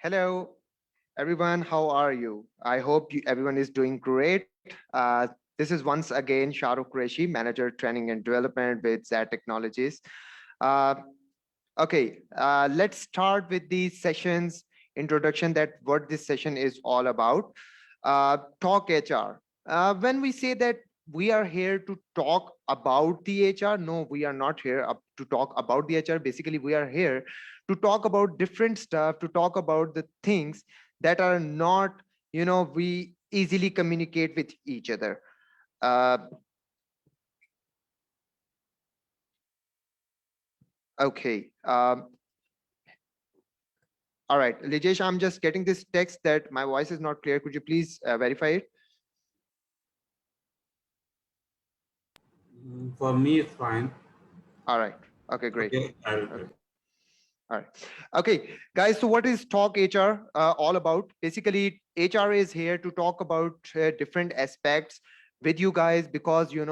Hello, everyone. How are you? I hope everyone is doing great. This is once again Shahrukh Qureshi, Manager Training and Development with XAD Technologies. Uh, okay, let's start with the session's introduction that what this session is all about. Talk HR. When we say that we are here to talk about the HR, no, we are not here to talk about the HR. Basically, we are here to talk about different stuff, to talk about the things that are not, we easily communicate with each other. Uh, okay. All right, Lijesh, I'm just getting this text that my voice is not clear. Could you please verify it? For me, it's fine. All right. Okay, great. Okay, I'll do. Okay. All right. Okay, guys. So, what is Talk HR all about? Basically, HR is here to talk about different aspects with you guys because you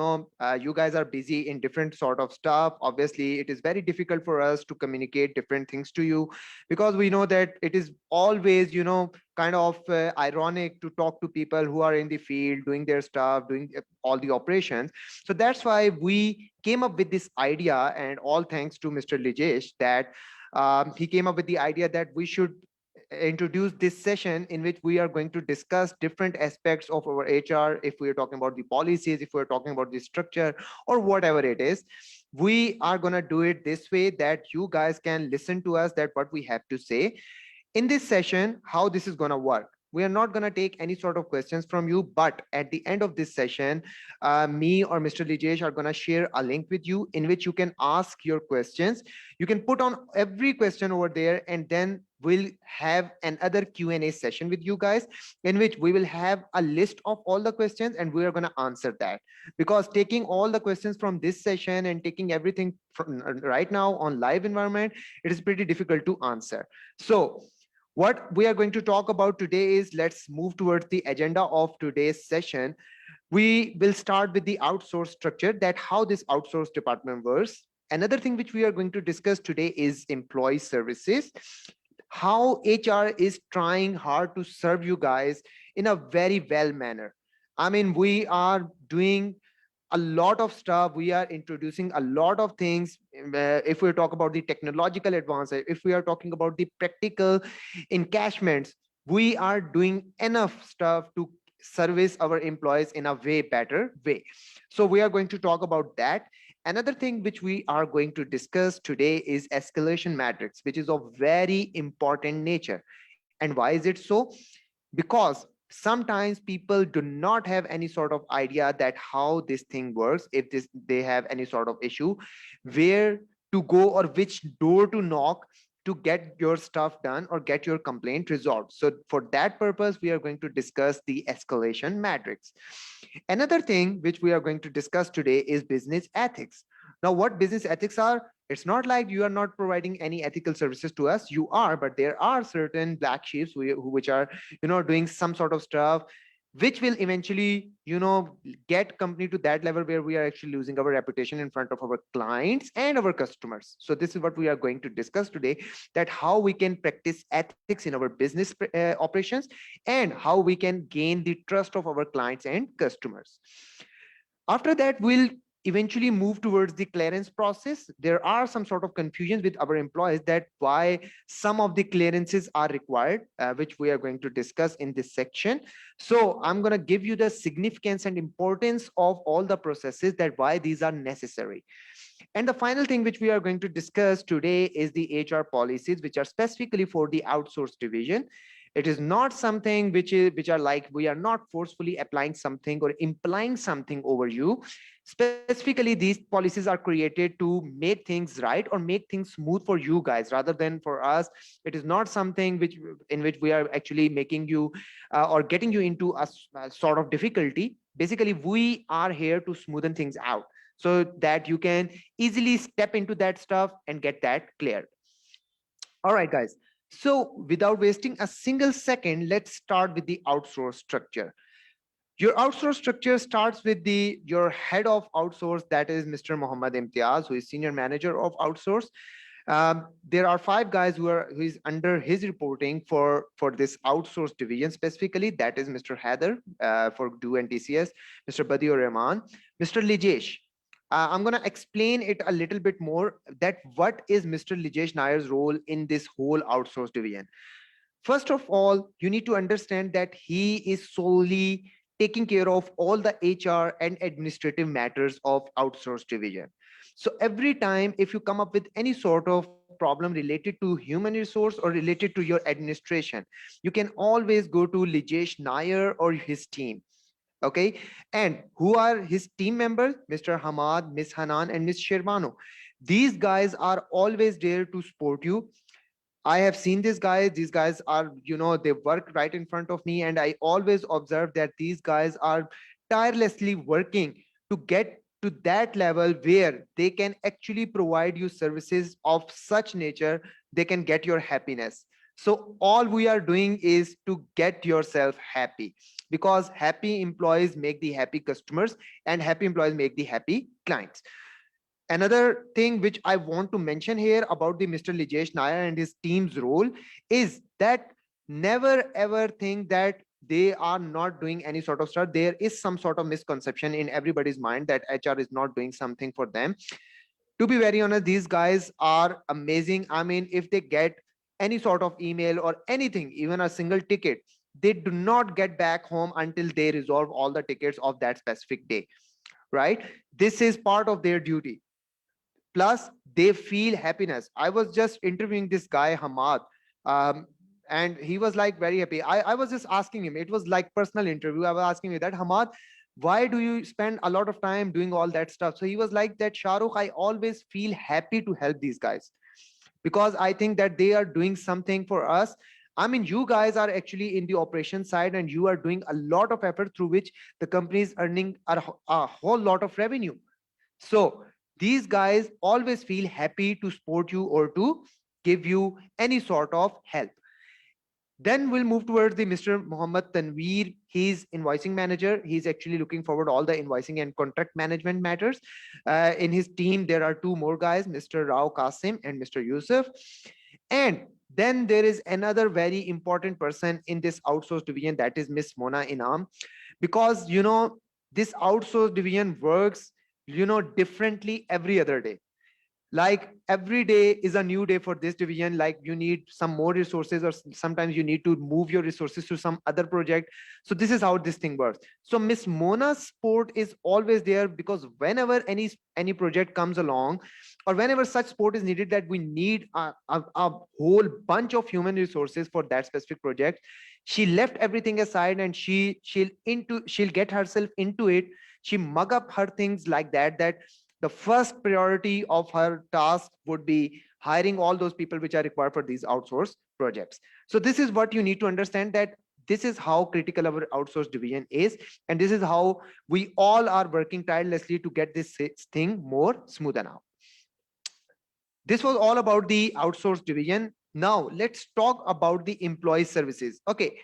guys are busy in different sort of stuff. Obviously, it is very difficult for us to communicate different things to you because we know that it is always kind of ironic to talk to people who are in the field doing their stuff, doing all the operations. So that's why we came up with this idea, and all thanks to Mr. Lijesh that he came up with the idea that we should introduce this session in which we are going to discuss different aspects of our HR. If we are talking about the policies, if we're talking about the structure or whatever it is, we are going to do it this way that you guys can listen to us that what we have to say in this session. How this is going to work, we are not going to take any sort of questions from you, but at the end of this session, me or Mr. Lijesh are going to share a link with you in which you can ask your questions. You can put on every question over there, and then we'll have another Q&A session with you guys in which we will have a list of all the questions and we are going to answer that, because taking all the questions from this session and taking everything from right now on live environment, it is pretty difficult to answer. So what we are going to talk about today is, let's move towards the agenda of today's session. We will start with the outsource structure, that how this outsource department works. Another thing which we are going to discuss today is employee services, how HR is trying hard to serve you guys in a very well manner. I mean, we are doing a lot of stuff, we are introducing a lot of things. If we talk about the technological advances, if we are talking about the practical encashments, we are doing enough stuff to service our employees in a way better way. So we are going to talk about that. Another thing which we are going to discuss today is escalation matrix, which is of very important nature. And why is it so? Because sometimes people do not have any sort of idea that how this thing works. If they have any sort of issue, where to go or which door to knock to get your stuff done or get your complaint resolved. So for that purpose, we are going to discuss the escalation matrix. Another thing which we are going to discuss today is business ethics. Now, what business ethics are? It's not like you are not providing any ethical services to us. You are, but there are certain black sheeps which are, doing some sort of stuff which will eventually, get company to that level where we are actually losing our reputation in front of our clients and our customers. So this is what we are going to discuss today, that how we can practice ethics in our business operations and how we can gain the trust of our clients and customers. After that, we'll eventually move towards the clearance process. There are some sort of confusions with our employees that why some of the clearances are required, which we are going to discuss in this section. So I'm going to give you the significance and importance of all the processes, that why these are necessary. And the final thing which we are going to discuss today is the HR policies, which are specifically for the outsourced division. It is not something which are like, we are not forcefully applying something or implying something over you. Specifically, these policies are created to make things right or make things smooth for you guys rather than for us. It is not something which in which we are actually making you or getting you into a sort of difficulty. Basically, we are here to smoothen things out so that you can easily step into that stuff and get that cleared. All right, guys. So without wasting a single second, let's start with the outsource structure. Your outsource structure starts with your head of outsource, that is Mr. Muhammad Imtiaz, who is senior manager of outsource. There are 5 guys who is under his reporting for this outsourced division specifically. That is Mr. Heather for Do and TCS, Mr. Badiur Rahman, Mr. Lijesh. I'm gonna explain it a little bit more. That what is Mr. Lijesh Nair's role in this whole outsourced division? First of all, you need to understand that he is solely taking care of all the HR and administrative matters of outsourced division. So every time if you come up with any sort of problem related to human resource or related to your administration, you can always go to Lijesh Nair or his team. Okay. And who are his team members? Mr. Hamad, Miss Hanan, and Miss Shermano. These guys are always there to support you. I have seen these guys. These guys are, they work right in front of me, and I always observe that these guys are tirelessly working to get to that level where they can actually provide you services of such nature they can get your happiness. So all we are doing is to get yourself happy, because happy employees make the happy customers, and happy employees make the happy clients. Another thing which I want to mention here about the Mr. Lijesh Nair and his team's role is that never ever think that they are not doing any sort of stuff. There is some sort of misconception in everybody's mind that HR is not doing something for them. To be very honest, these guys are amazing. I mean, if they get any sort of email or anything, even a single ticket, they do not get back home until they resolve all the tickets of that specific day, right? This is part of their duty. Plus they feel happiness. I was just interviewing this guy Hamad, um, and he was like very happy. I was just asking him, it was like personal interview. I was asking him that, Hamad, why do you spend a lot of time doing all that stuff? So he was like that, Shahrukh, I always feel happy to help these guys, because I think that they are doing something for us. I mean, you guys are actually in the operation side, and you are doing a lot of effort through which the company is earning a whole lot of revenue. So these guys always feel happy to support you or to give you any sort of help. Then we'll move towards the Mr. Muhammad Tanveer. He's invoicing manager. He's actually looking forward all the invoicing and contract management matters. In his team, there are 2 more guys, Mr. Rao Qasim and Mr. Yusuf. And then there is another very important person in this outsourced division, that is Miss Mona Inam, because this outsourced division works differently every other day. Like every day is a new day for this division. Like you need some more resources, or sometimes you need to move your resources to some other project. So this is how this thing works. So Miss Mona's support is always there, because whenever any project comes along, or whenever such support is needed that we need a whole bunch of human resources for that specific project, she left everything aside, and she'll get herself into it. She mug up her things like that the first priority of her task would be hiring all those people which are required for these outsourced projects. So this is what you need to understand, that this is how critical our outsourced division is, and this is how we all are working tirelessly to get this thing more smoother now. This was all about the outsourced division. Now let's talk about the employee services. Okay,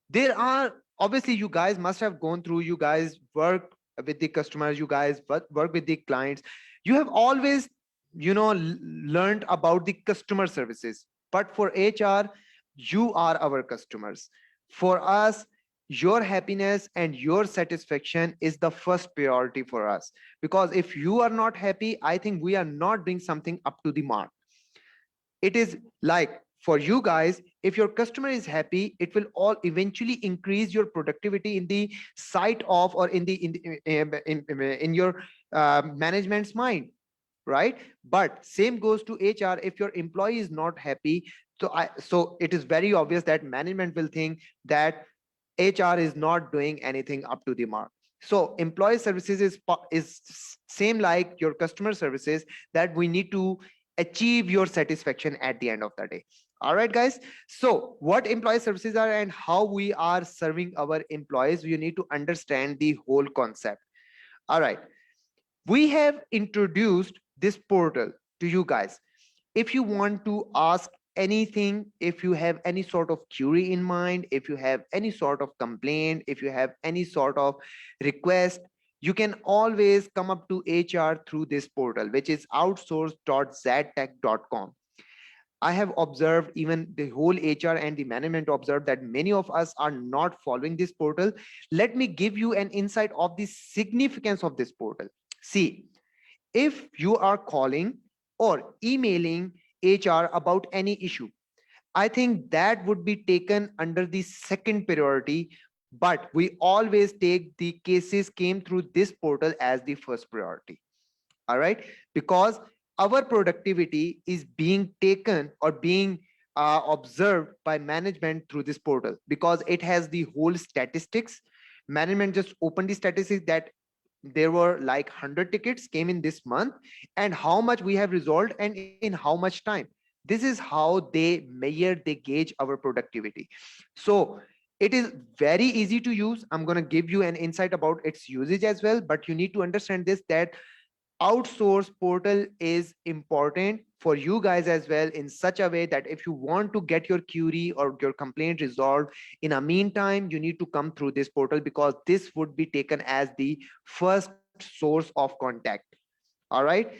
there are, obviously you guys must have gone through, you guys work with the customers, you guys work with the clients, you have always learned about the customer services. But for HR, you are our customers. For us, your happiness and your satisfaction is the first priority for us, because if you are not happy, I think we are not doing something up to the mark. It is like, for you guys, if your customer is happy, it will all eventually increase your productivity in the sight of, or in your management's mind, right? But same goes to HR. If your employee is not happy, so it is very obvious that management will think that HR is not doing anything up to the mark. So employee services is same like your customer services, that we need to achieve your satisfaction at the end of the day. All right, guys. So what employee services are and how we are serving our employees, you need to understand the whole concept. All right. We have introduced this portal to you guys. If you want to ask anything, if you have any sort of query in mind, if you have any sort of complaint, if you have any sort of request, you can always come up to HR through this portal, which is outsource.xadtech.com. I have observed, even the whole HR and the management observed, that many of us are not following this portal. Let me give you an insight of the significance of this portal. See, if you are calling or emailing HR about any issue, I think that would be taken under the second priority, but we always take the cases came through this portal as the first priority. All right, because our productivity is being taken or being observed by management through this portal, because it has the whole statistics. Management just opened the statistics that there were like 100 tickets came in this month, and how much we have resolved and in how much time. This is how they measure, they gauge our productivity. So it is very easy to use. I'm going to give you an insight about its usage as well, but you need to understand this, that outsource portal is important for you guys as well, in such a way that if you want to get your query or your complaint resolved in a meantime, you need to come through this portal, because this would be taken as the first source of contact. All right,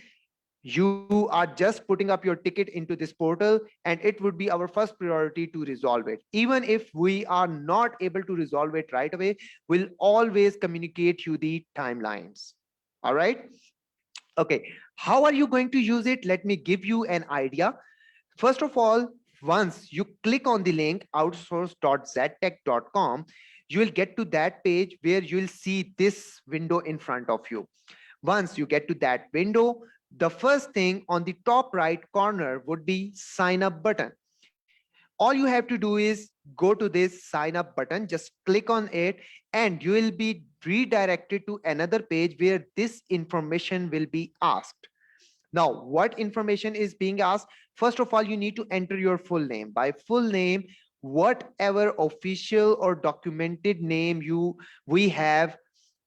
you are just putting up your ticket into this portal, and it would be our first priority to resolve it. Even if we are not able to resolve it right away, we'll always communicate you the timelines. All right. Okay, how are you going to use it? Let me give you an idea. First of all, once you click on the link outsource.xadtech.com, you will get to that page where you will see this window in front of you. Once you get to that window, the first thing on the top right corner would be sign up button. All you have to do is go to this sign up button, just click on it, and you will be redirected to another page where this information will be asked. Now, what information is being asked? First of all, you need to enter your full name. By full name, whatever official or documented name we have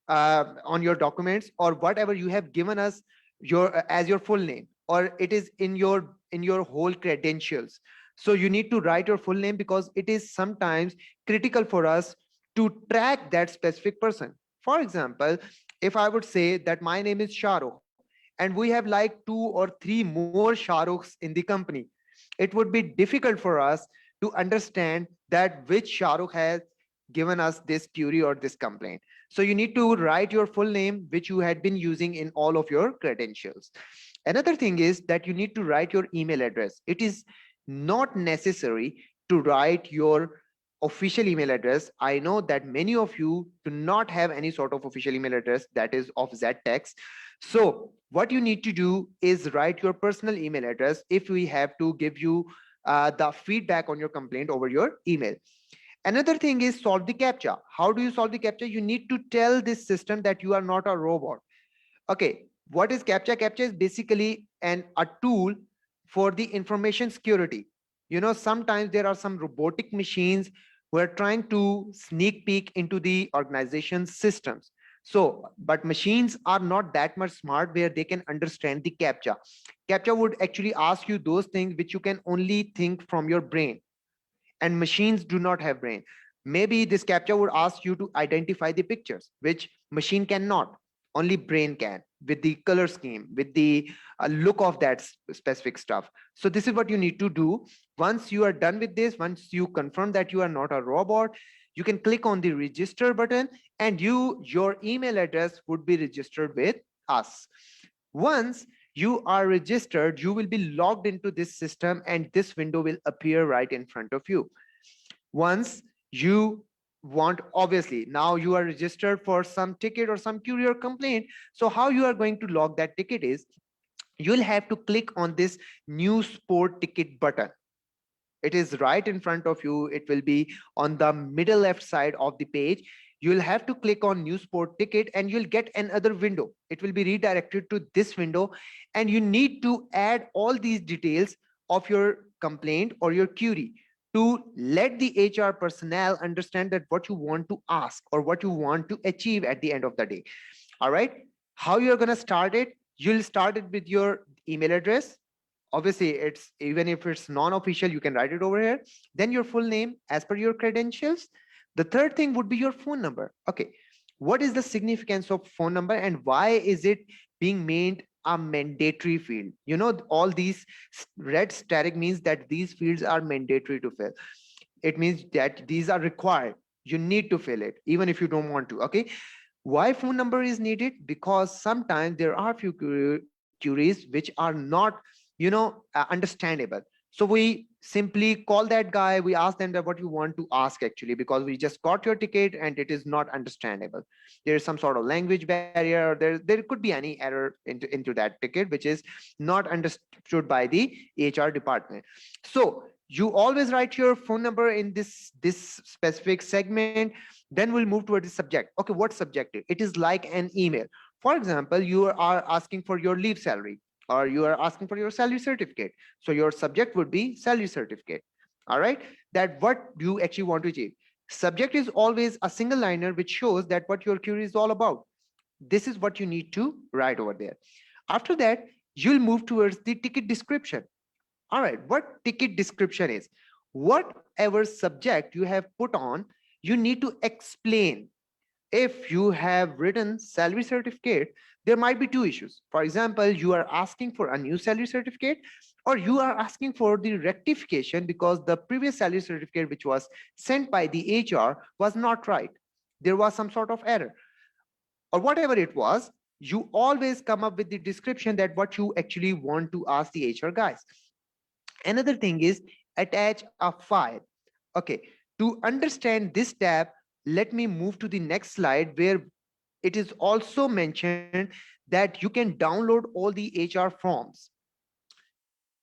on your documents, or whatever you have given us your as your full name, or it is in your whole credentials. So you need to write your full name, because it is sometimes critical for us to track that specific person. For example, if I would say that my name is Shahrukh, and we have like 2 or 3 more Shahrukhs in the company, it would be difficult for us to understand that which Shahrukh has given us this query or this complaint. So you need to write your full name, which you had been using in all of your credentials. Another thing is that you need to write your email address. It is not necessary to write your official email address. I know that many of you do not have any sort of official email address that is of ZTex. So what you need to do is write your personal email address if we have to give you the feedback on your complaint over your email. Another thing is solve the captcha. How do you solve the captcha? You need to tell this system that you are not a robot. Okay, what is captcha? Captcha is basically a tool for the information security. You know, sometimes there are some robotic machines who are trying to sneak peek into the organization's systems. So, but machines are not that much smart where they can understand the captcha. Captcha would actually ask you those things which you can only think from your brain, and machines do not have brain. Maybe this captcha would ask you to identify the pictures, which machine cannot. Only brain can, with the color scheme, with the look of that specific stuff. So this is what you need to do. Once you are done with this, once you confirm that you are not a robot, you can click on the register button, and your email address would be registered with us. Once you are registered, you will be logged into this system, and this window will appear right in front of you. Once you want, obviously now you are registered for some ticket or some query or complaint. So how you are going to log that ticket is, you'll have to click on this new sport ticket button. It is right in front of you. It will be on the middle left side of the page. You'll have to click on new sport ticket, and you'll get another window. It will be redirected to this window, and you need to add all these details of your complaint or your query to let the HR personnel understand that what you want to ask or what you want to achieve at the end of the day. All right, how you're going to start it? You'll start it with your email address. Obviously, it's even if it's non-official, you can write it over here. Then your full name as per your credentials. The third thing would be your phone number. Okay, what is the significance of phone number, and why is it being made a mandatory field. All these red static means that these fields are mandatory to fill. It means that these are required. You need to fill it even if you don't want to. Okay, why phone number is needed? Because sometimes there are few queries which are not understandable. So we simply call that guy, we ask them that what you want to ask actually, because we just got your ticket and it is not understandable. There is some sort of language barrier, or there could be any error into that ticket which is not understood by the HR department. So you always write your phone number in this specific segment. Then we'll move toward the subject. Okay, what subject? It is like an email. For example, you are asking for your leave salary, or you are asking for your salary certificate. So your subject would be salary certificate. All right, that what you actually want to achieve. Subject is always a single liner which shows that what your query is all about. This is what you need to write over there. After that, you'll move towards the ticket description. All right, what ticket description is? Whatever subject you have put on, you need to explain. If you have written salary certificate, there might be two issues. For example, you are asking for a new salary certificate, or you are asking for the rectification because the previous salary certificate which was sent by the HR was not right. There was some sort of error, or whatever it was. You always come up with the description that what you actually want to ask the HR guys. Another thing is attach a file. Okay, to understand this tab, let me move to the next slide where it is also mentioned that you can download all the HR forms.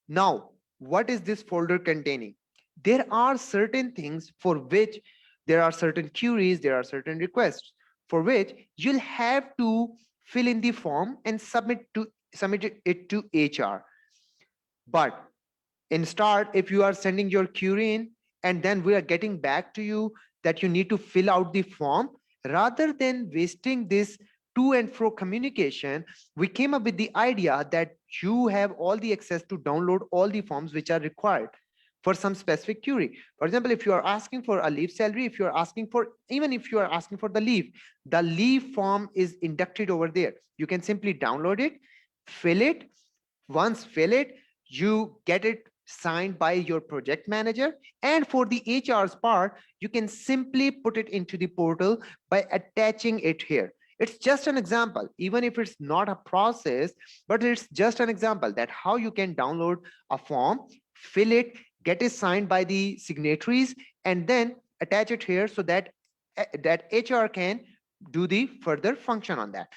Now, what is this folder containing? There are certain things for which there are certain queries, there are certain requests for which you'll have to fill in the form and submit it to HR. But in start, if you are sending your query in and then we are getting back to you that you need to fill out the form, rather than wasting this to and fro communication, we came up with the idea that you have all the access to download all the forms which are required for some specific query. For example, if you are asking for a leave salary, if you are asking for, even if you are asking for the leave form is inducted over there. You can simply download it, fill it. Once fill it, you get it signed by your project manager. And for the HR's part, you can simply put it into the portal by attaching it here. It's just an example, even if it's not a process, but it's just an example that how you can download a form, fill it, get it signed by the signatories, and then attach it here so that that HR can do the further function on that.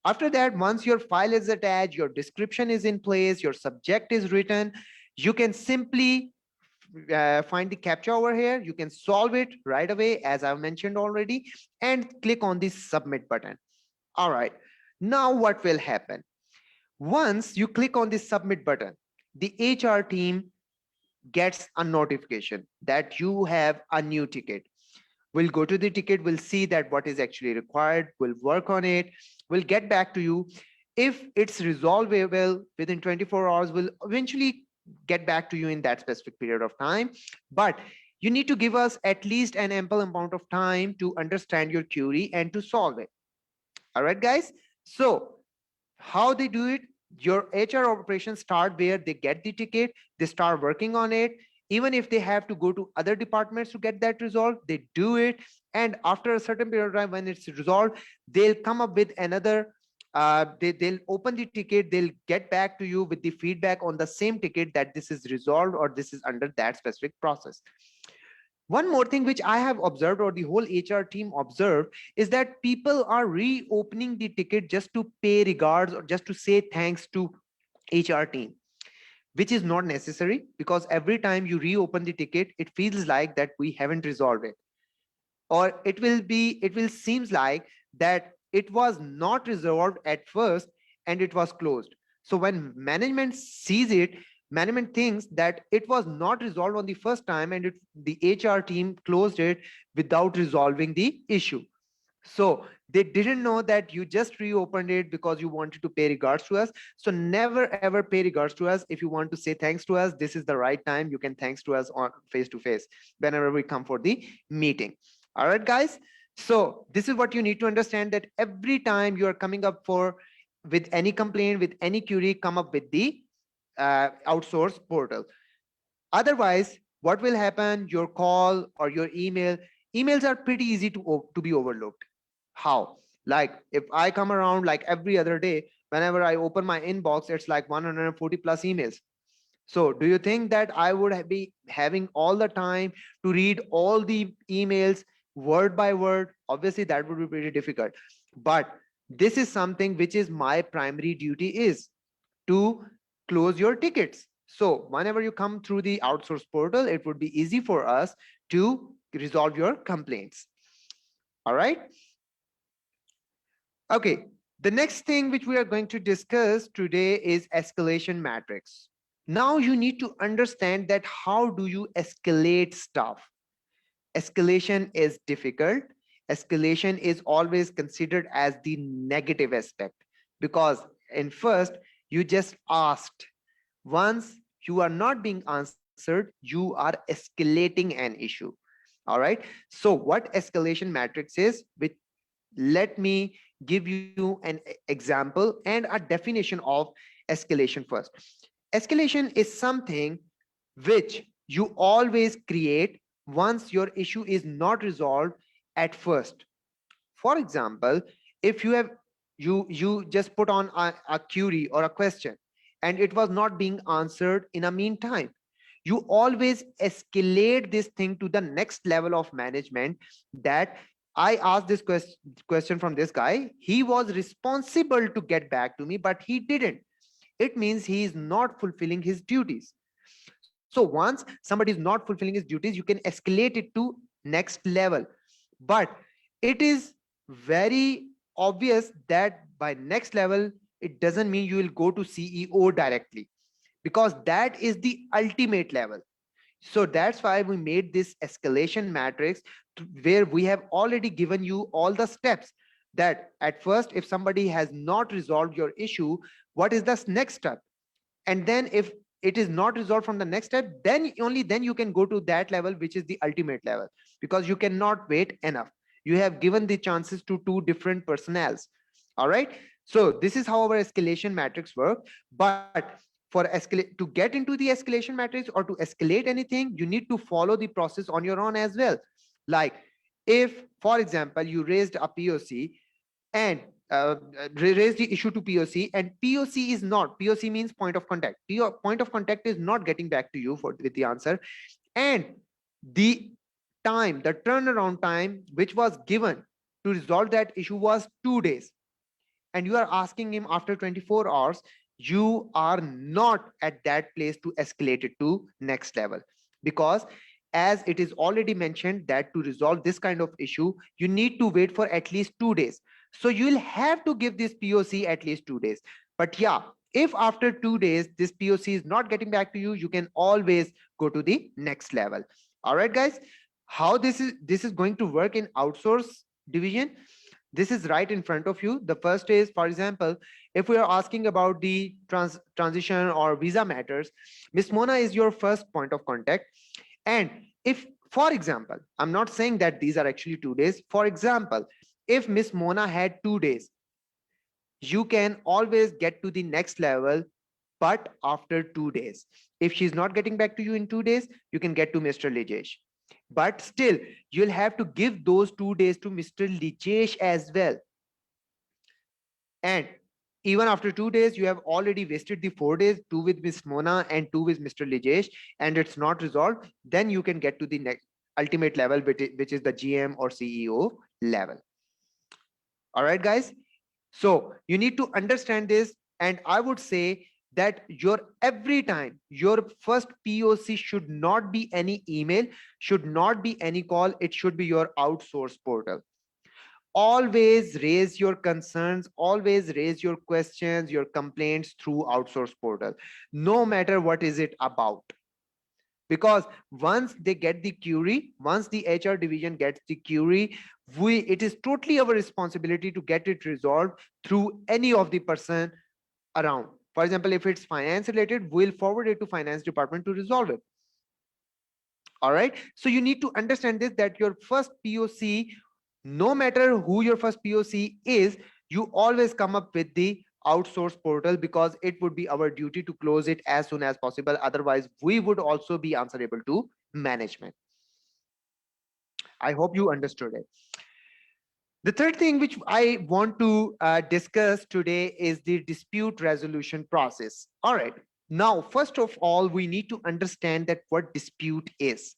After that, once your file is attached, your description is in place, your subject is written, you can simply find the captcha over here. You can solve it right away, as I've mentioned already, and click on the submit button. All right. Now what will happen? Once you click on the submit button, the HR team gets a notification that you have a new ticket. We'll go to the ticket, we'll see that what is actually required, we'll work on it, we'll get back to you. If it's resolvable within 24 hours, we'll eventually get back to you in that specific period of time. But you need to give us at least an ample amount of time to understand your query and to solve it. All right, guys. So how they do it, your HR operations start where they get the ticket, they start working on it. Even if they have to go to other departments to get that resolved, they do it. And after a certain period of time, when it's resolved, they'll come up with another, they'll open the ticket, they'll get back to you with the feedback on the same ticket that this is resolved or this is under that specific process. One more thing which I have observed, or the whole HR team observed, is that people are reopening the ticket just to pay regards or just to say thanks to HR team, which is not necessary, because every time you reopen the ticket, it feels like that we haven't resolved it, or it will seems like that it was not resolved at first and it was closed. So when management sees it, management thinks that it was not resolved on the first time and the HR team closed it without resolving the issue. So they didn't know that you just reopened it because you wanted to pay regards to us. So never ever pay regards to us. If you want to say thanks to us, this is the right time. You can thanks to us on face to face whenever we come for the meeting. All right, guys. So this is what you need to understand, that every time you are coming up for with any complaint, with any query, come up with the outsource portal. Otherwise, what will happen? Your call or your emails are pretty easy to be overlooked. How? Like if I come around like every other day, whenever I open my inbox, it's like 140 plus emails. So do you think that I would be having all the time to read all the emails word by word? Obviously, that would be pretty difficult. But this is something which is my primary duty is to close your tickets. So whenever you come through the outsource portal, it would be easy for us to resolve your complaints. All right. Okay. The next thing which we are going to discuss today is escalation matrix. Now you need to understand that how do you escalate stuff. Escalation is difficult. Escalation is always considered as the negative aspect because in first you just asked. Once you are not being answered, you are escalating an issue. All right. So what escalation matrix is, which let me give you an example and a definition of escalation first. Escalation is something which you always create once your issue is not resolved at first. For example, if you have you just put on a query or a question and it was not being answered in a meantime, you always escalate this thing to the next level of management that I asked this question from this guy. He was responsible to get back to me, but he didn't. It means he is not fulfilling his duties. So once somebody is not fulfilling his duties, you can escalate it to next level. But it is very obvious that by next level, it doesn't mean you will go to CEO directly, because that is the ultimate level. So that's why we made this escalation matrix where we have already given you all the steps that at first, if somebody has not resolved your issue, what is the next step? And then if it is not resolved from the next step, then only then you can go to that level, which is the ultimate level, because you cannot wait enough. You have given the chances to two different personnels. All right. So this is how our escalation matrix work. But for escalate to get into the escalation matrix or to escalate anything, you need to follow the process on your own as well. Like if, for example, you raised a POC and raise the issue to POC, and POC is not, POC means point of contact. Point of contact is not getting back to you for with the answer, and the time, the turnaround time which was given to resolve that issue was 2 days, and you are asking him after 24 hours. You are not at that place to escalate it to next level, because as it is already mentioned that to resolve this kind of issue you need to wait for at least 2 days. So you'll have to give this POC at least 2 days. But yeah, if after 2 days this POC is not getting back to you, you can always go to the next level. All right guys, how this is going to work in outsource division, this is right in front of you. The first is, for example, if we are asking about the transition or visa matters, Miss Mona is your first point of contact. And if, for example, I'm not saying that these are actually 2 days. For example, if Miss Mona had 2 days, you can always get to the next level, but after 2 days. If she's not getting back to you in 2 days, you can get to Mr. Lijesh. But still, you'll have to give those 2 days to Mr. Lijesh as well. And even after 2 days, you have already wasted the 4 days, two with Miss Mona and two with Mr. Lijesh, and it's not resolved. Then you can get to the next ultimate level, which is the GM or CEO level. All right, guys. So you need to understand this. And I would say that your every time your first POC should not be any email, should not be any call. It should be your outsource portal. Always raise your concerns, always raise your questions, your complaints through outsource portal, no matter what is it about. Because once they get the query, once the HR division gets the query, it is totally our responsibility to get it resolved through any of the person around. For example, if it's finance related, we'll forward it to finance department to resolve it. All right. So you need to understand this, that your first POC, no matter who your first POC is, you always come up with the outsource portal, because it would be our duty to close it as soon as possible. Otherwise, we would also be answerable to management. I hope you understood it. The third thing which I want to discuss today is the dispute resolution process. All right. Now, first of all, we need to understand that what dispute is.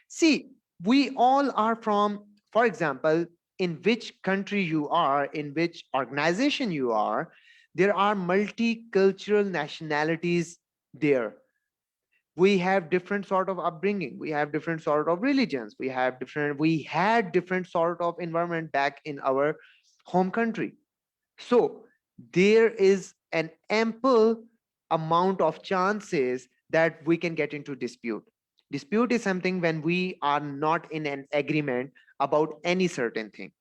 See, we all are from, for example, in which country you are, in which organization you are, there are multicultural nationalities there. We have different sort of upbringing, we have different sort of religions, we had different sort of environment back in our home country. So there is an ample amount of chances that we can get into dispute. Dispute is something when we are not in an agreement about any certain thing,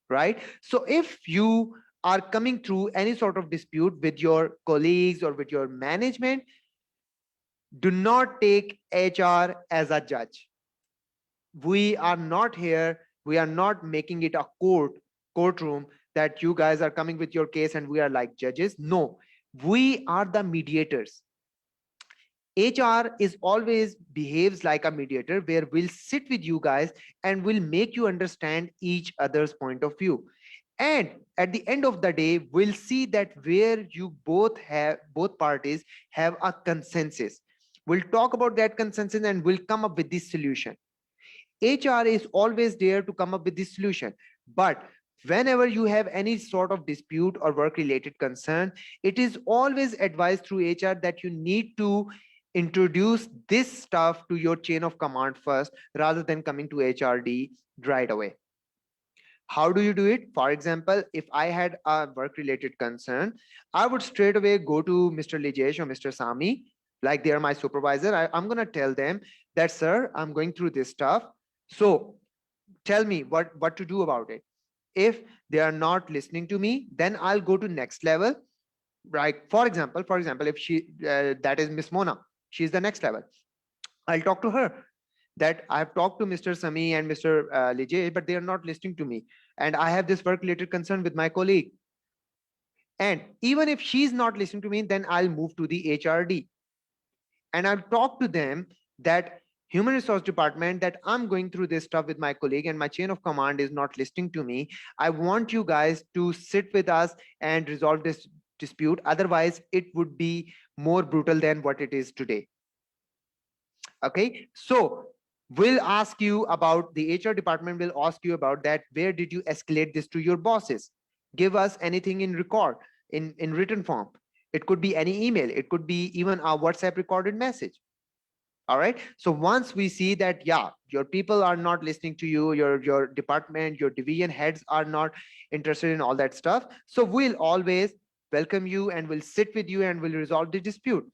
right? So if you are coming through any sort of dispute with your colleagues or with your management, do not take HR as a judge. We are not here, we are not making it a courtroom that you guys are coming with your case and we are like judges. No, we are the mediators. HR is always behaves like a mediator, where we'll sit with you guys and we'll make you understand each other's point of view. And at the end of the day, we'll see that where you both parties have a consensus. We'll talk about that consensus and we'll come up with this solution. HR is always there to come up with this solution. But whenever you have any sort of dispute or work related concern, it is always advised through HR that you need to introduce this stuff to your chain of command first, rather than coming to HRD right away. How do you do it? For example, if I had a work related concern, I would straight away go to Mr. Lijesh or Mr. Sami, like they are my supervisor. I'm going to tell them that, sir, I'm going through this stuff. So tell me what to do about it. If they are not listening to me, then I'll go to next level. Right. For example, if that is Miss Mona, she's the next level. I'll talk to her that I've talked to Mr. Sami and Mr. Lijay, but they are not listening to me. And I have this work related concern with my colleague. And even if she's not listening to me, then I'll move to the HRD and I'll talk to them that human resource department, that I'm going through this stuff with my colleague and my chain of command is not listening to me. I want you guys to sit with us and resolve this dispute. Otherwise, it would be more brutal than what it is today. Okay, so we'll ask you about, the HR department will ask you about that. Where did you escalate this to your bosses? Give us anything in record, in written form. It could be any email, it could be even a WhatsApp recorded message. All right, so once we see that, yeah, your people are not listening to you, your department, your division heads are not interested in all that stuff, so we'll always welcome you and we'll sit with you and we'll resolve the dispute,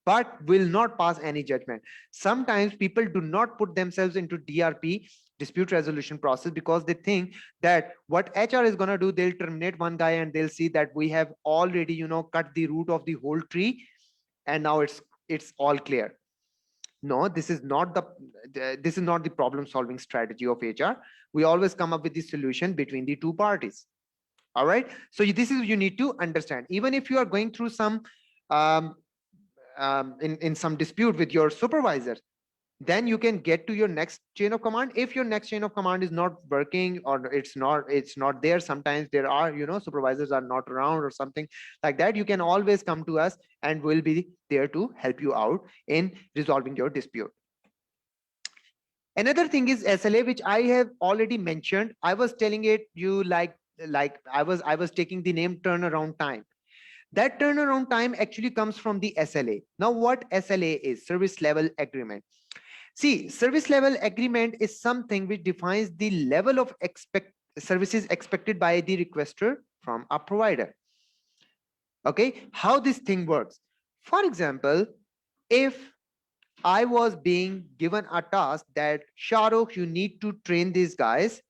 but will not pass any judgment. Sometimes people do not put themselves into DRP, dispute resolution process, because they think that what HR is going to do, they'll terminate one guy and they'll see that we have already, cut the root of the whole tree and now it's all clear. No, this is not the problem solving strategy of HR. We always come up with the solution between the two parties. All right, so this is, you need to understand, even if you are going through some um, in some dispute with your supervisor, then you can get to your next chain of command. If your next chain of command is not working or it's not there, sometimes there are, supervisors are not around or something like that, you can always come to us and we'll be there to help you out in resolving your dispute. Another thing is SLA, which I have already mentioned. I was telling it you like I was taking the name turnaround time. That turnaround time actually comes from the SLA. Now, what SLA is? Service level agreement. See, service level agreement is something which defines the level of services expected by the requester from a provider. Okay, how this thing works. For example, if I was being given a task that, Shahrukh, you need to train these guys,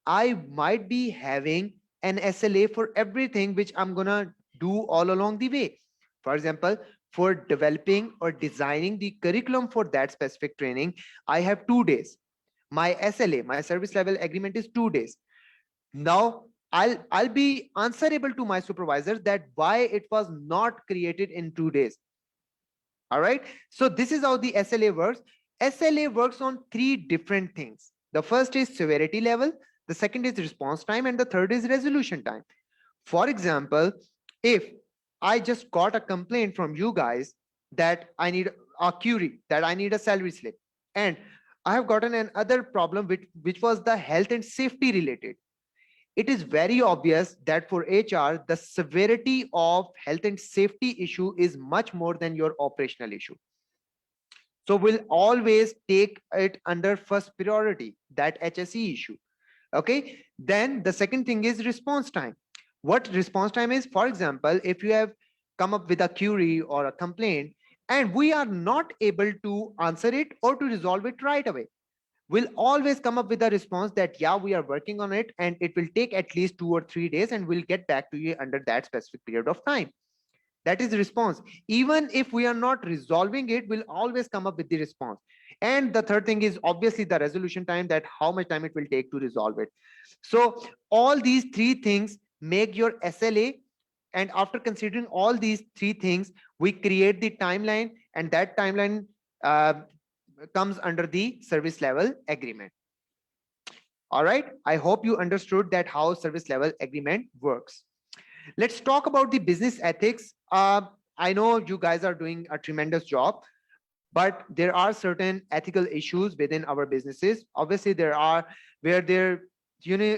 I might be having an SLA for everything which I'm gonna do all along the way. For example, for developing or designing the curriculum for that specific training, I have 2 days. My SLA, my service level agreement, is 2 days. Now, I'll be answerable to my supervisor that why it was not created in 2 days. All right. So this is how the SLA works. SLA works on three different things. The first is severity level, the second is response time, and the third is resolution time. For example, if I just got a complaint from you guys that I need a query, that I need a salary slip, and I have gotten another problem which was the health and safety related, it is very obvious that for HR, the severity of health and safety issue is much more than your operational issue. So we'll always take it under first priority, that HSE issue. Okay. Then the second thing is response time. What response time is, for example, if you have come up with a query or a complaint and we are not able to answer it or to resolve it right away, we'll always come up with a response that yeah, we are working on it and it will take at least 2 or 3 days and we'll get back to you under that specific period of time. That is the response. Even if we are not resolving it, we'll always come up with the response. And the third thing is obviously the resolution time, that how much time it will take to resolve it. So all these three things make your SLA. And after considering all these three things, we create the timeline, and that timeline uh, comes under the service level agreement. All right. I hope you understood that how service level agreement works. Let's talk about the business ethics. I know you guys are doing a tremendous job, but there are certain ethical issues within our businesses. Obviously, there are where there, you know,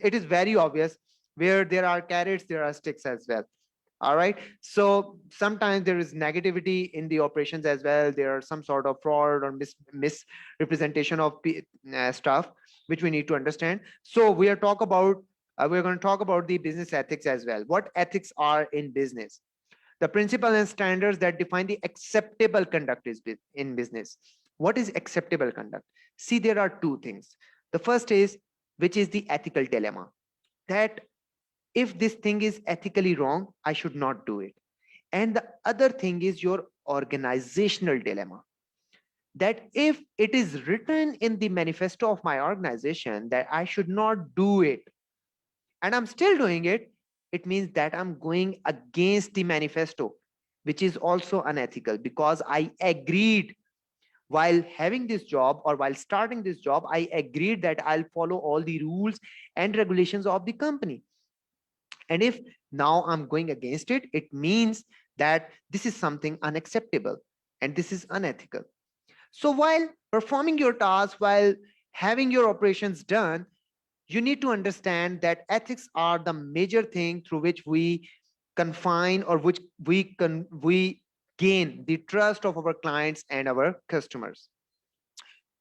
it is very obvious where there are carrots, there are sticks as well. All right. So sometimes there is negativity in the operations as well. There are some sort of fraud or misrepresentation of stuff which we need to understand. So we're going to talk about the business ethics as well. What ethics are in business? The principles and standards that define the acceptable conduct is in business. What is acceptable conduct? See, there are two things. The first is, which is the ethical dilemma, that if this thing is ethically wrong, I should not do it. And the other thing is your organizational dilemma, that if it is written in the manifesto of my organization that I should not do it, and I'm still doing it, it means that I'm going against the manifesto, which is also unethical because I agreed while having this job or while starting this job, I agreed that I'll follow all the rules and regulations of the company. And if now I'm going against it, it means that this is something unacceptable and this is unethical. So while performing your tasks, while having your operations done, you need to understand that ethics are the major thing through which we confine or which we gain the trust of our clients and our customers.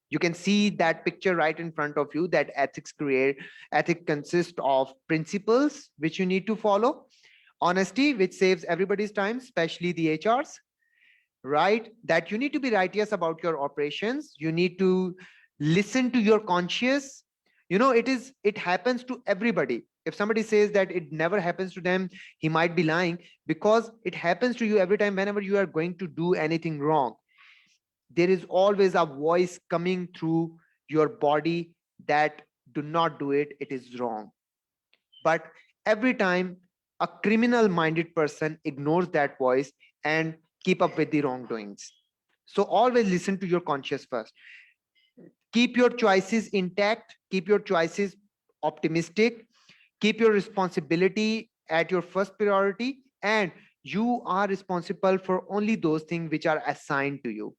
You can see that picture right in front of you, that ethic consists of principles which you need to follow: honesty, which saves everybody's time, especially the HRs, right? That you need to be righteous about your operations. You need to listen to your conscience. It happens to everybody. If somebody says that it never happens to them, he might be lying, because it happens to you every time whenever you are going to do anything wrong. There is always a voice coming through your body that do not do it, it is wrong. But every time a criminal minded person ignores that voice and keep up with the wrongdoings. So always listen to your conscience first. Keep your choices intact, keep your choices optimistic, keep your responsibility at your first priority, and you are responsible for only those things which are assigned to you.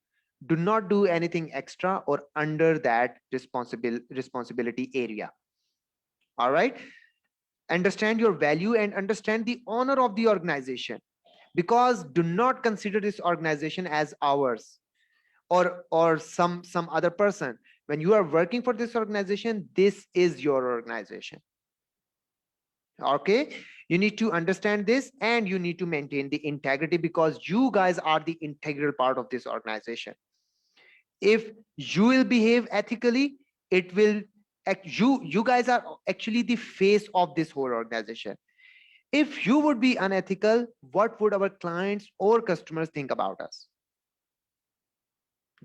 Do not do anything extra or under that responsibility area. All right. Understand your value and understand the honor of the organization, because do not consider this organization as ours or some other person. When you are working for this organization, this is your organization. Okay. You need to understand this and you need to maintain the integrity, because you guys are the integral part of this organization. If you will behave ethically, it will you guys are actually the face of this whole organization. If you would be unethical, what would our clients or customers think about us?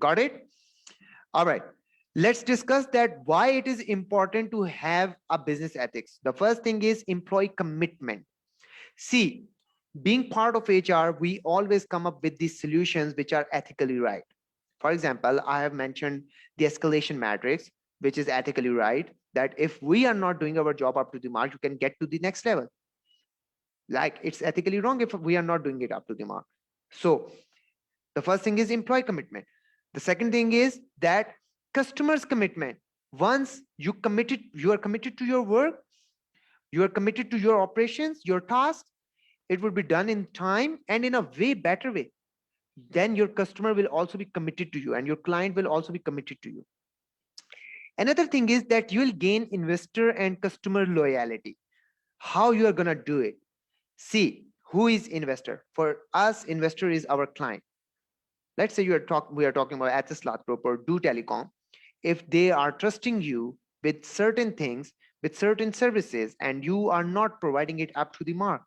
Got it? All right. Let's discuss that why it is important to have a business ethics. The first thing is employee commitment. See, being part of HR, we always come up with these solutions which are ethically right. For example, I have mentioned the escalation matrix, which is ethically right, that if we are not doing our job up to the mark, you can get to the next level. Like, it's ethically wrong if we are not doing it up to the mark. So the first thing is employee commitment. The second thing is that customers commitment. Once you are committed to your work, you are committed to your operations, your tasks, it will be done in time and in a way better way. Then your customer will also be committed to you and your client will also be committed to you. Another thing is that you will gain investor and customer loyalty. How you are going to do it? See, who is investor? For us, investor is our client. Let's say we are talking about Etisalat Group or Do Telecom. If they are trusting you with certain things, with certain services, and you are not providing it up to the mark,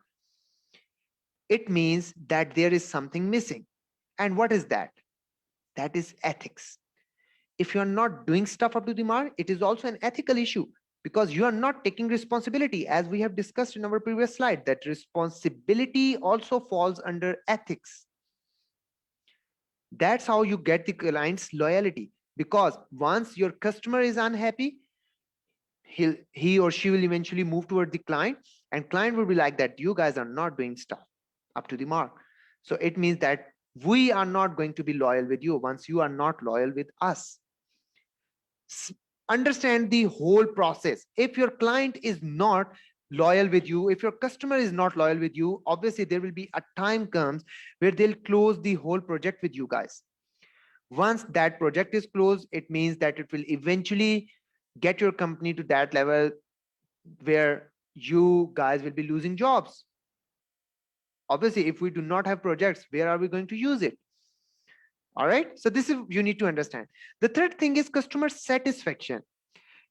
it means that there is something missing. And what is that? That is ethics. If you are not doing stuff up to the mark, it is also an ethical issue because you are not taking responsibility. As we have discussed in our previous slide, that responsibility also falls under ethics. That's how you get the client's loyalty, because once your customer is unhappy, he or she will eventually move toward the client, and client will be like that you guys are not doing stuff up to the mark. So it means that we are not going to be loyal with you once you are not loyal with us. Understand the whole process. If your client is not loyal with you, if your customer is not loyal with you, obviously there will be a time comes where they'll close the whole project with you guys. Once that project is closed, it means that it will eventually get your company to that level where you guys will be losing jobs. Obviously, if we do not have projects, where are we going to use it? All right, so this is, you need to understand. The third thing is customer satisfaction.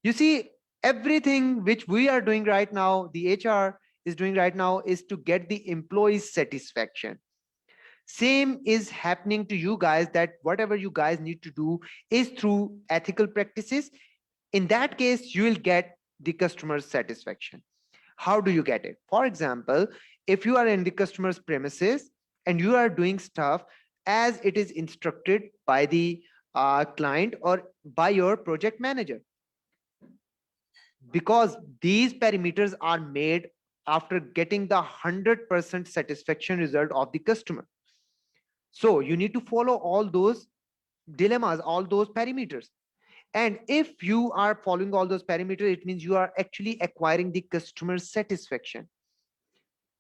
You see, everything which we are doing right now, the HR is doing right now, is to get the employees satisfaction. Same is happening to you guys, that whatever you guys need to do is through ethical practices. In that case, you will get the customer satisfaction. How do you get it? For example, if you are in the customer's premises and you are doing stuff as it is instructed by the client or by your project manager, because these parameters are made after getting the 100% satisfaction result of the customer. So you need to follow all those dilemmas, all those parameters. And if you are following all those parameters, it means you are actually acquiring the customer satisfaction.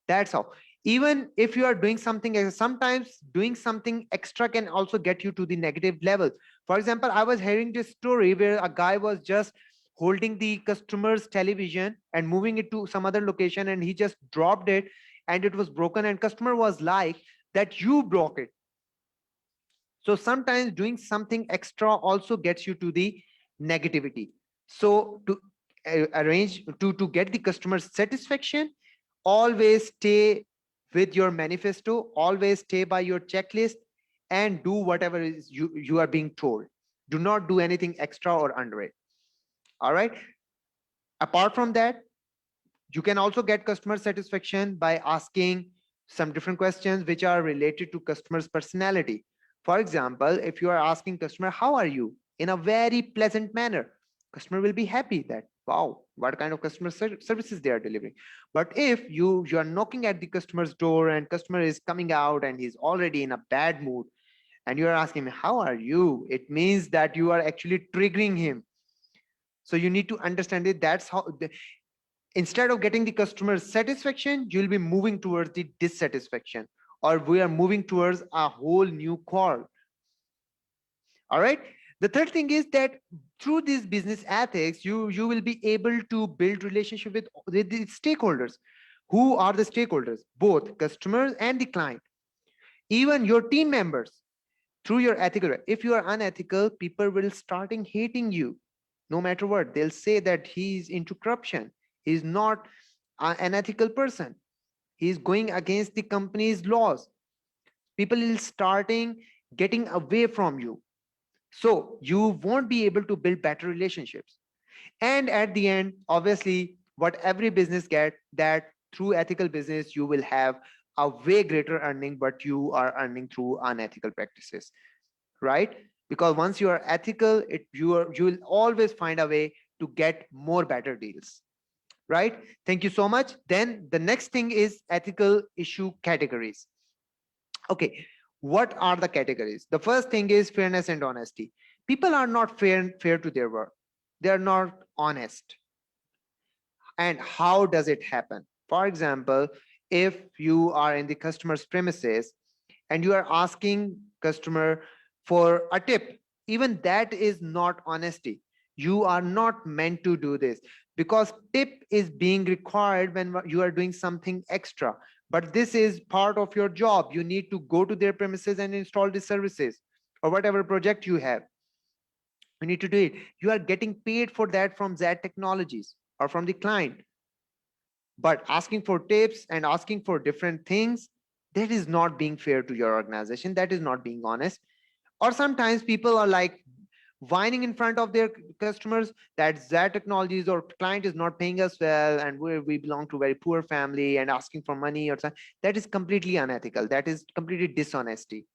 That's how. Even if you are doing something, sometimes doing something extra can also get you to the negative level. For example, I was hearing this story where a guy was just holding the customer's television and moving it to some other location, and he just dropped it and it was broken, and customer was like that you broke it. So sometimes doing something extra also gets you to the negativity. So to arrange to get the customer satisfaction, always stay with your manifesto, always stay by your checklist, and do whatever is you are being told. Do not do anything extra or under it. All right. Apart from that, you can also get customer satisfaction by asking some different questions which are related to customer's personality. For example, if you are asking customer, how are you, in a very pleasant manner, customer will be happy that, wow, what kind of customer services they are delivering. But if you are knocking at the customer's door and customer is coming out and he's already in a bad mood, and you are asking him, how are you, it means that you are actually triggering him. So you need to understand it. That's how instead of getting the customer satisfaction, you'll be moving towards the dissatisfaction, or we are moving towards a whole new call. All right. The third thing is that through these business ethics, you will be able to build relationship with the stakeholders. Who are the stakeholders? Both customers and the client, even your team members. Through your ethical, if you are unethical, people will starting hating you. No matter what, they'll say that he's into corruption, he's not an ethical person, he's going against the company's laws. People will starting getting away from you. So you won't be able to build better relationships. And at the end, obviously, what every business get, that through ethical business, you will have a way greater earning, but you are earning through unethical practices, right? Because once you are ethical, you will always find a way to get more better deals, right? Thank you so much. Then the next thing is ethical issue categories. Okay, what are the categories? The first thing is fairness and honesty. People are not fair to their work. They are not honest. And how does it happen? For example, if you are in the customer's premises and you are asking customer for a tip, even that is not honesty. You are not meant to do this, because tip is being required when you are doing something extra, but this is part of your job. You need to go to their premises and install the services or whatever project you have. You need to do it. You are getting paid for that from XAD Technologies or from the client. But asking for tips and asking for different things, that is not being fair to your organization. That is not being honest. Or sometimes people are like whining in front of their customers that XAD Technologies or client is not paying us well, and we belong to a very poor family, and asking for money or something. That is completely unethical. That is completely dishonesty.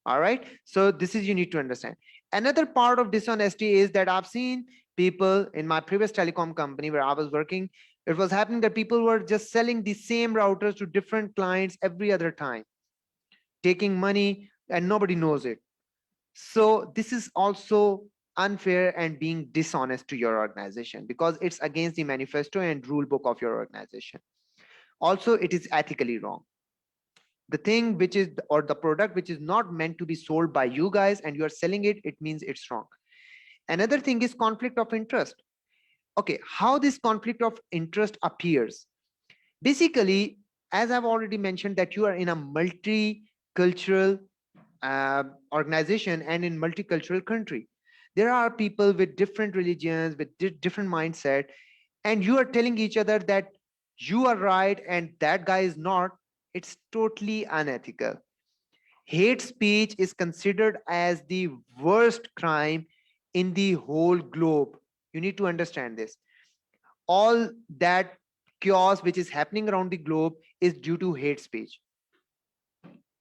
All right, so this is, you need to understand. Another part of dishonesty is that I've seen people in my previous telecom company where I was working. It was happening that people were just selling the same routers to different clients every other time, taking money, and nobody knows it. So this is also unfair and being dishonest to your organization, because it's against the manifesto and rule book of your organization. Also, it is ethically wrong. The thing which is, or the product which is not meant to be sold by you guys and you are selling it, it means it's wrong. Another thing is conflict of interest. Okay, how this conflict of interest appears? Basically, as I've already mentioned, that you are in a multicultural organization and in multicultural country. There are people with different religions, with different mindset, and you are telling each other that you are right and that guy is not. It's totally unethical. Hate speech is considered as the worst crime in the whole globe. You need to understand this. All that chaos which is happening around the globe is due to hate speech.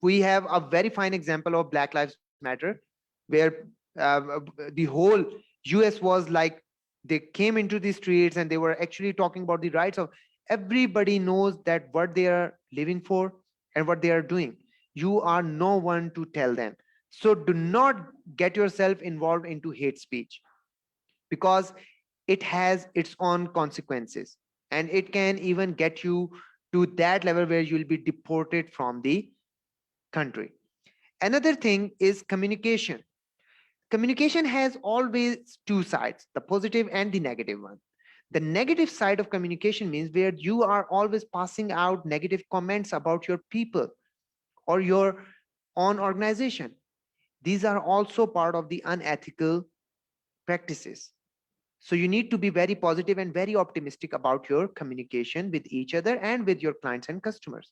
We have a very fine example of Black Lives Matter, where the whole US was like, they came into the streets and they were actually talking about the rights of everybody. Knows that what they are living for and what they are doing. You are no one to tell them. So do not get yourself involved into hate speech, because it has its own consequences, and it can even get you to that level where you'll be deported from the country. Another thing is communication. Communication has always two sides, the positive and the negative one. The negative side of communication means where you are always passing out negative comments about your people or your own organization. These are also part of the unethical practices. So you need to be very positive and very optimistic about your communication with each other and with your clients and customers.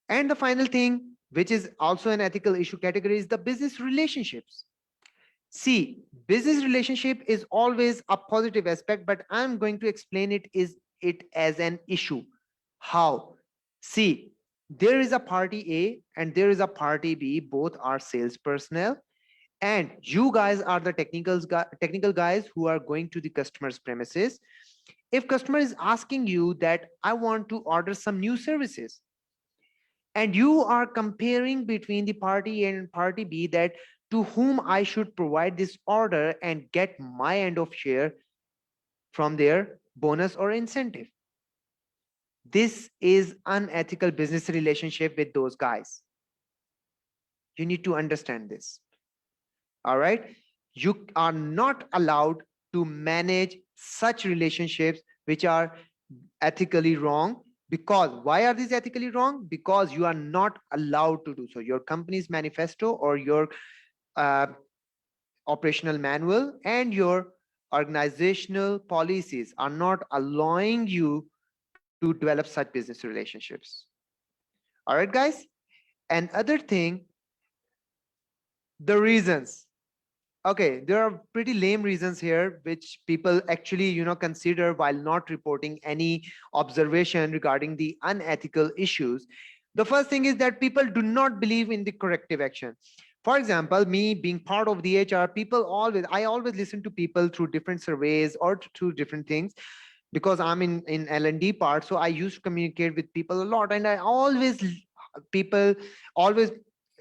And the final thing, which is also an ethical issue category, is the business relationships. See, business relationship is always a positive aspect, but I'm going to explain it as an issue. How? See, there is a party A and there is a party B. Both are sales personnel, and you guys are the technical guys who are going to the customer's premises. If customer is asking you that I want to order some new services, and you are comparing between the party A and party B, that to whom I should provide this order and get my end of share from their bonus or incentive. This is unethical business relationship with those guys. You need to understand this. All right. You are not allowed to manage such relationships which are ethically wrong. Because why are these ethically wrong? Because you are not allowed to do so. Your company's manifesto or your uh, operational manual and your organizational policies are not allowing you to develop such business relationships. All right, guys. And other thing, The reasons. Okay, there are pretty lame reasons here which people actually, consider while not reporting any observation regarding the unethical issues. The first thing is that people do not believe in the corrective action. For example, me being part of the HR, I always listen to people through different surveys or through different things, because I'm in L&D part, so I used to communicate with people a lot, and people always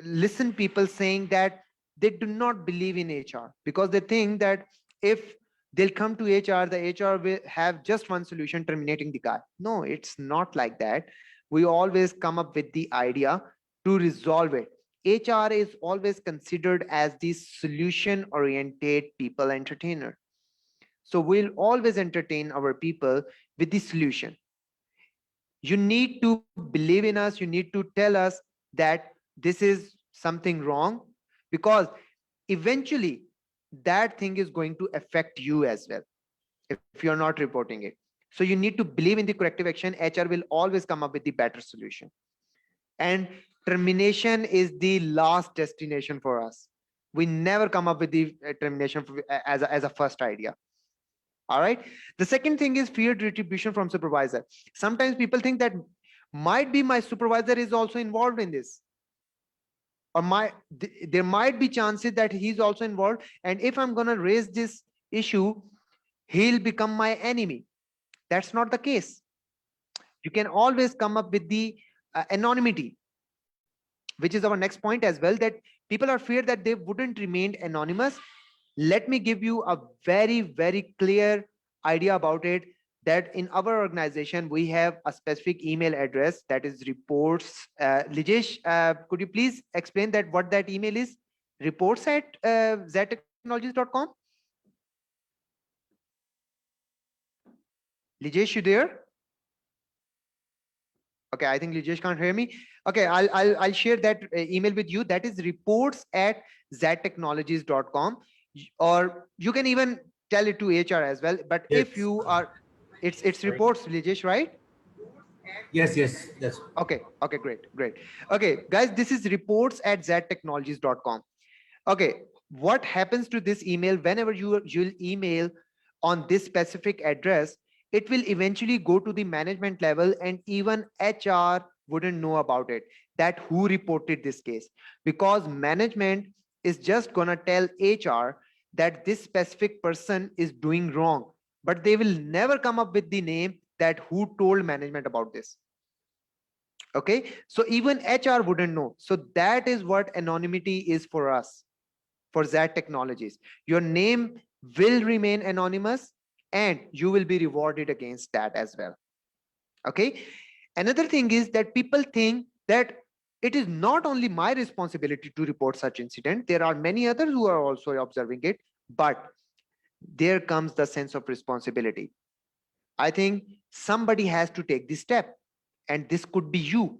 listen people saying that they do not believe in HR because they think that if they'll come to HR, the HR will have just one solution: terminating the guy. No, it's not like that. We always come up with the idea to resolve it. HR is always considered as the solution oriented people entertainer. So we'll always entertain our people with the solution. You need to believe in us. You need to tell us that this is something wrong, because eventually that thing is going to affect you as well if you're not reporting it. So you need to believe in the corrective action. HR will always come up with the better solution. And termination is the last destination for us. We never come up with the termination as a first idea. All right. The second thing is feared retribution from supervisor. Sometimes people think that might be my supervisor is also involved in this, or there might be chances that he's also involved, and if I'm going to raise this issue, he'll become my enemy. That's not the case. You can always come up with the anonymity, which is our next point as well, that people are feared that they wouldn't remain anonymous. Let me give you a very, very clear idea about it, that in our organization we have a specific email address, that is reports. Lijesh, could you please explain that what that email is? Reports at xadtechnologies.com. Lijesh, you there? Okay, I think Lijesh can't hear me. Okay, I'll share that email with you. That is reports at xadtechnologies.com, or you can even tell it to HR as well. But if Yes. you are, it's Right. reports, Lijesh, right? Yes, yes, yes. Okay, great. Okay, guys, this is reports at xadtechnologies.com. Okay, what happens to this email whenever you'll email on this specific address? It will eventually go to the management level, and even HR wouldn't know about it, that who reported this case, because management is just gonna tell HR that this specific person is doing wrong, but they will never come up with the name that who told management about this. Okay, so even HR wouldn't know. So that is what anonymity is for us, for XAD Technologies. Your name will remain anonymous, and you will be rewarded against that as well. Okay. Another thing is that people think that it is not only my responsibility to report such incident. There are many others who are also observing it, but there comes the sense of responsibility. I think somebody has to take this step, and this could be you.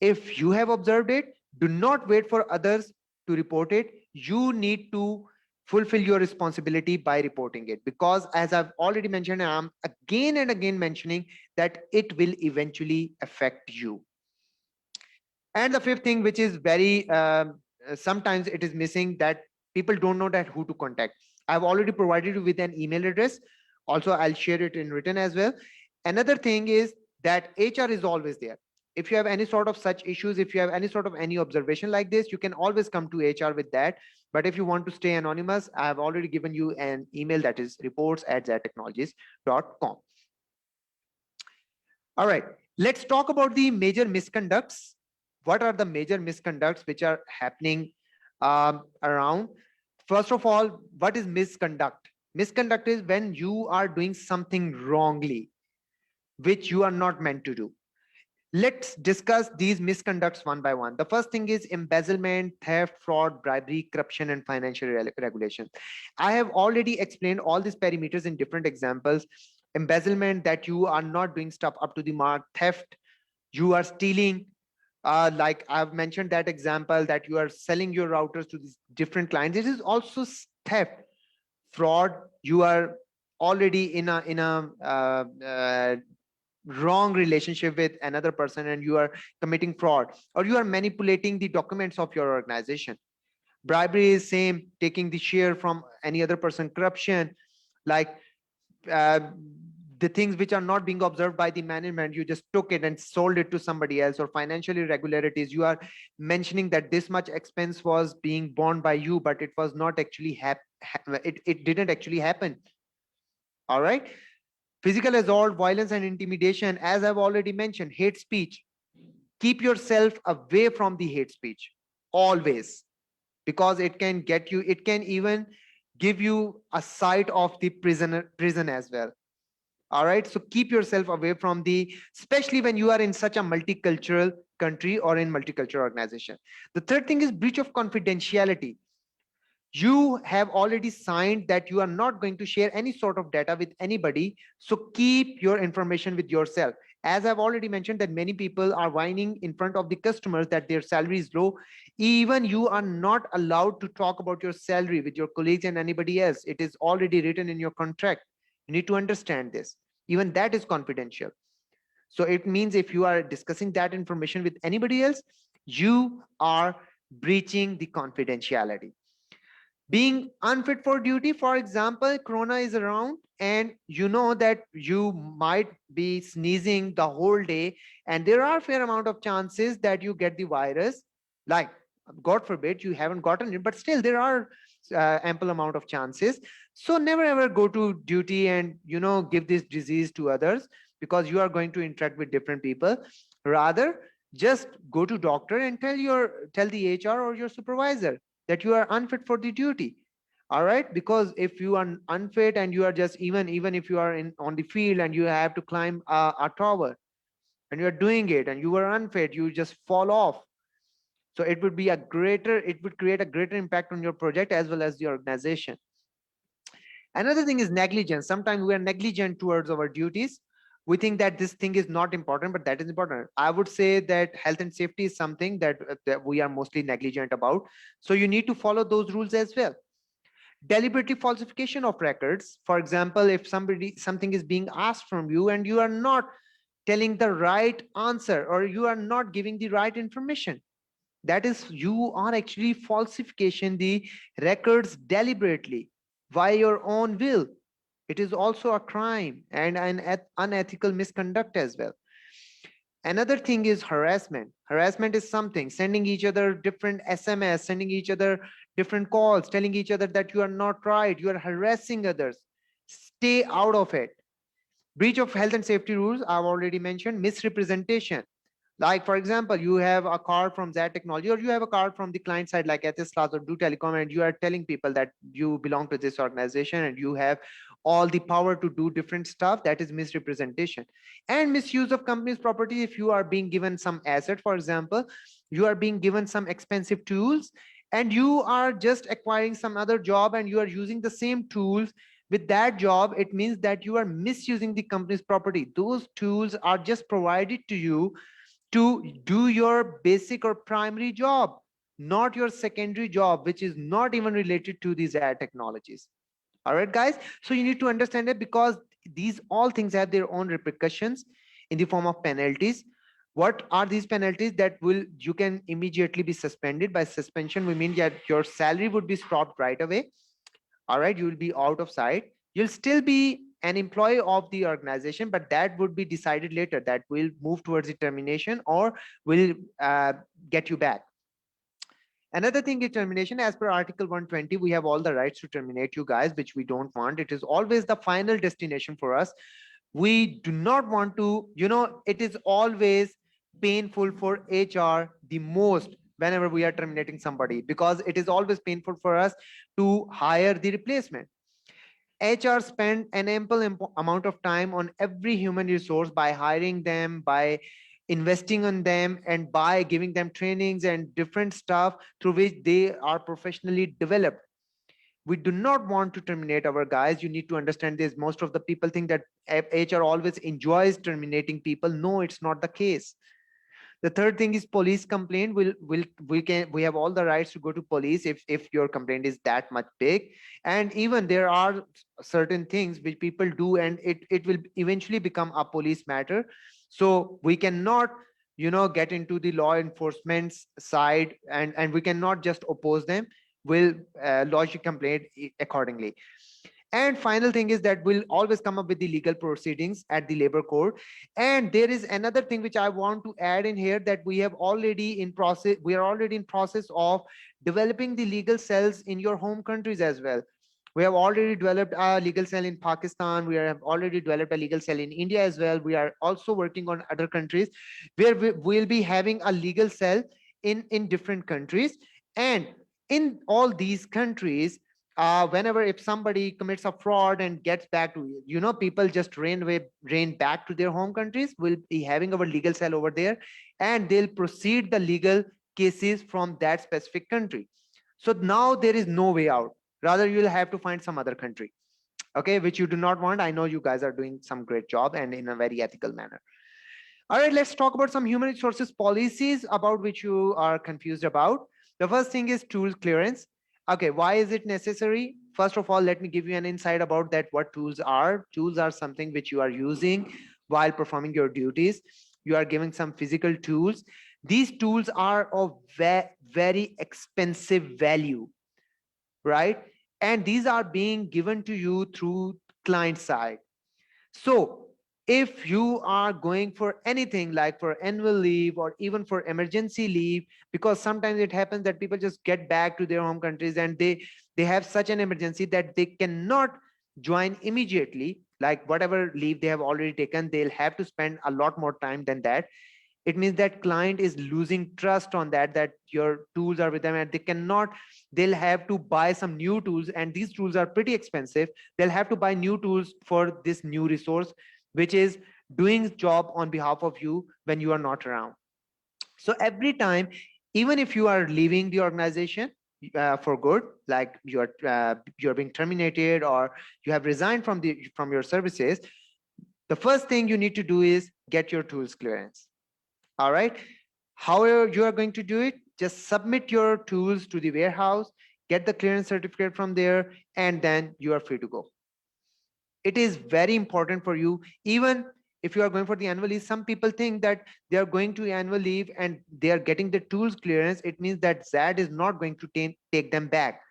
If you have observed it, do not wait for others to report it. You need to fulfill your responsibility by reporting it, because as I've already mentioned, and I'm again and again mentioning, that it will eventually affect you. And the fifth thing, which is very sometimes it is missing, that people don't know that who to contact. I've already provided you with an email address. Also, I'll share it in written as well. Another thing is that HR is always there. If you have any sort of such issues, if you have any sort of any observation like this, you can always come to HR with that. But if you want to stay anonymous, I have already given you an email, that is reports at xadtechnologies.com. All right, let's talk about the major misconducts. What are the major misconducts which are happening around? First of all, what is misconduct? Misconduct is when you are doing something wrongly, which you are not meant to do. Let's discuss these misconducts one by one. The first thing is embezzlement, theft, fraud, bribery, corruption, and financial regulation. I have already explained all these perimeters in different examples. Embezzlement, that you are not doing stuff up to the mark. Theft, you are stealing. Like I've mentioned that example, that you are selling your routers to these different clients. It is also theft. Fraud, you are already in a wrong relationship with another person, and you are committing fraud, or you are manipulating the documents of your organization. Bribery is same, taking the share from any other person. Corruption, like uh, the things which are not being observed by the management, you just took it and sold it to somebody else. Or financial irregularities, you are mentioning that this much expense was being borne by you, but it was not actually it didn't actually happen. All right. Physical assault, violence and intimidation, as I've already mentioned. Hate speech, keep yourself away from the hate speech always, because it can get you, it can even give you a sight of the prison as well. All right, so keep yourself away from the, especially when you are in such a multicultural country or in multicultural organization. The third thing is breach of confidentiality. You have already signed that you are not going to share any sort of data with anybody, so keep your information with yourself. As I've already mentioned, that many people are whining in front of the customers that their salary is low. Even you are not allowed to talk about your salary with your colleagues and anybody else. It is already written in your contract. You need to understand this. Even that is confidential. So it means if you are discussing that information with anybody else, you are breaching the confidentiality. Being unfit for duty, for example, corona is around and you know that you might be sneezing the whole day, and there are fair amount of chances that you get the virus. Like, god forbid you haven't gotten it, but still there are ample amount of chances. So never ever go to duty and give this disease to others, because you are going to interact with different people. Rather, just go to doctor and tell the HR or your supervisor that you are unfit for the duty. All right, because if you are unfit and you are just, even if you are in on the field and you have to climb a tower and you are doing it and you are unfit, you just fall off. So it would create a greater impact on your project as well as the organization. Another thing is negligence. Sometimes we are negligent towards our duties. We think that this thing is not important, but that is important. I would say that health and safety is something that we are mostly negligent about. So you need to follow those rules as well. Deliberately falsification of records. For example, if something is being asked from you and you are not telling the right answer or you are not giving the right information, that is, you are actually falsification the records deliberately by your own will. It is also a crime and an unethical misconduct as well. Another thing is harassment. Harassment is something sending each other different SMS, sending each other different calls, telling each other that you are not right, you are harassing others. Stay out of it. Breach of health and safety rules, I've already mentioned. Misrepresentation, like, for example, you have a card from XAD Technology or you have a card from the client side like Etisalat or Do Telecom, and you are telling people that you belong to this organization and you have all the power to do different stuff. That is misrepresentation. And misuse of company's property. If you are being given some asset, for example, you are being given some expensive tools and you are just acquiring some other job and you are using the same tools with that job, it means that you are misusing the company's property. Those tools are just provided to you to do your basic or primary job, not your secondary job, which is not even related to these AI technologies. All right, guys. So you need to understand it, because these all things have their own repercussions in the form of penalties. What are these penalties? That will, you can immediately be suspended. By suspension, we mean that your salary would be stopped right away. All right, you will be out of sight. You'll still be an employee of the organization, but that would be decided later. That will move towards the termination or will get you back. Another thing is termination. As per Article 120, we have all the rights to terminate you guys, which we don't want. It is always the final destination for us. We do not want to, it is always painful for HR the most whenever we are terminating somebody, because it is always painful for us to hire the replacement. HR spend an ample amount of time on every human resource by hiring them, by investing on them, and by giving them trainings and different stuff through which they are professionally developed. We do not want to terminate our guys. You need to understand this. Most of the people think that HR always enjoys terminating people. No, it's not the case. The third thing is police complaint. We have all the rights to go to police if your complaint is that much big. And even there are certain things which people do and it will eventually become a police matter. So we cannot get into the law enforcement side, and we cannot just oppose them. will lodge a complaint accordingly. And final thing is that we'll always come up with the legal proceedings at the labor court. And there is another thing which I want to add in here, that we are already in process of developing the legal cells in your home countries as well. We have already developed a legal cell in Pakistan. We have already developed a legal cell in India as well. We are also working on other countries where we will be having a legal cell in different countries. And in all these countries, whenever if somebody commits a fraud and gets back to, people just rain back to their home countries, we'll be having our legal cell over there, and they'll proceed the legal cases from that specific country. So now there is no way out. Rather, you'll have to find some other country, okay, which you do not want. I know you guys are doing some great job and in a very ethical manner. All right, let's talk about some human resources policies about which you are confused about. The first thing is tools clearance. Okay, why is it necessary? First of all, let me give you an insight about that, what tools are. Tools are something which you are using while performing your duties. You are giving some physical tools. These tools are of very expensive value, right? And these are being given to you through client side. So if you are going for anything like for annual leave or even for emergency leave, because sometimes it happens that people just get back to their home countries and they have such an emergency that they cannot join immediately, like whatever leave they have already taken, they'll have to spend a lot more time than that. It means that client is losing trust on that your tools are with them, and they'll have to buy some new tools, and these tools are pretty expensive. They'll have to buy new tools for this new resource, which is doing job on behalf of you when you are not around. So every time, even if you are leaving the organization for good, like you're being terminated or you have resigned from your services, the first thing you need to do is get your tools clearance. All right. However, you are going to do it, just submit your tools to the warehouse, get the clearance certificate from there, and then you are free to go. It is very important for you. Even if you are going for the annual leave, some people think that they are going to annual leave and they are getting the tools clearance. It means that ZAD is not going to take them back.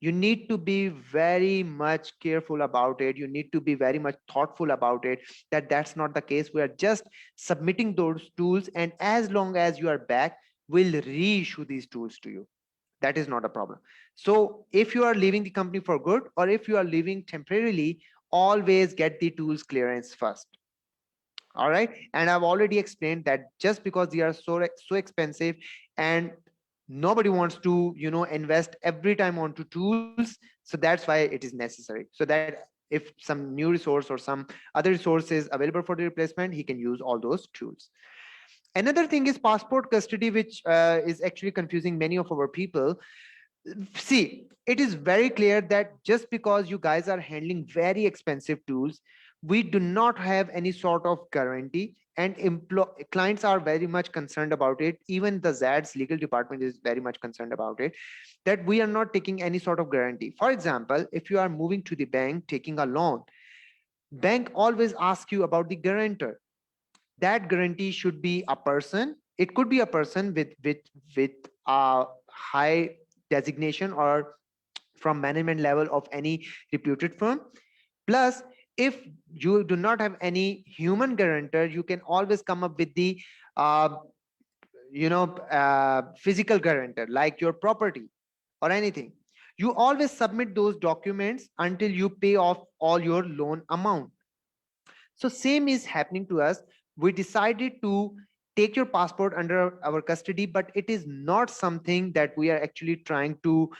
You need to be very much careful about it. You need to be very much thoughtful about it, that that's not the case. We are just submitting those tools, and as long as you are back, we'll reissue these tools to you. That is not a problem. So if you are leaving the company for good or if you are leaving temporarily, always get the tools clearance first. All right, and I've already explained that just because they are so expensive, and nobody wants to invest every time onto tools, so that's why it is necessary, so that if some new resource or some other resource is available for the replacement, he can use all those tools. Another thing is passport custody, which is actually confusing many of our people. See, it is very clear that just because you guys are handling very expensive tools, we do not have any sort of guarantee, and clients are very much concerned about it. Even the ZAD's legal department is very much concerned about it, that we are not taking any sort of guarantee. For example, if you are moving to the bank taking a loan, bank always asks you about the guarantor. That guarantee should be a person. It could be a person with a high designation or from management level of any reputed firm. Plus, if you do not have any human guarantor, you can always come up with the uh, physical guarantor, like your property or anything. You always submit those documents until you pay off all your loan amount. So same is happening to us. We decided to take your passport under our custody, but it is not something that we are actually trying to,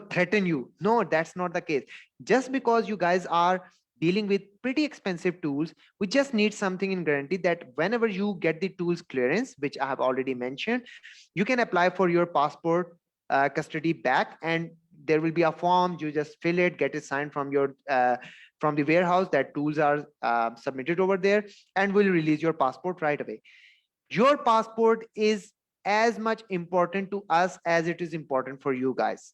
threaten you. No, that's not the case. Just because you guys are dealing with pretty expensive tools, we just need something in guarantee that whenever you get the tools clearance, which I have already mentioned, you can apply for your passport custody back, and there will be a form. You just fill it, get it signed from the warehouse, that tools are submitted over there, and will release your passport right away. Your passport is as much important to us as it is important for you guys.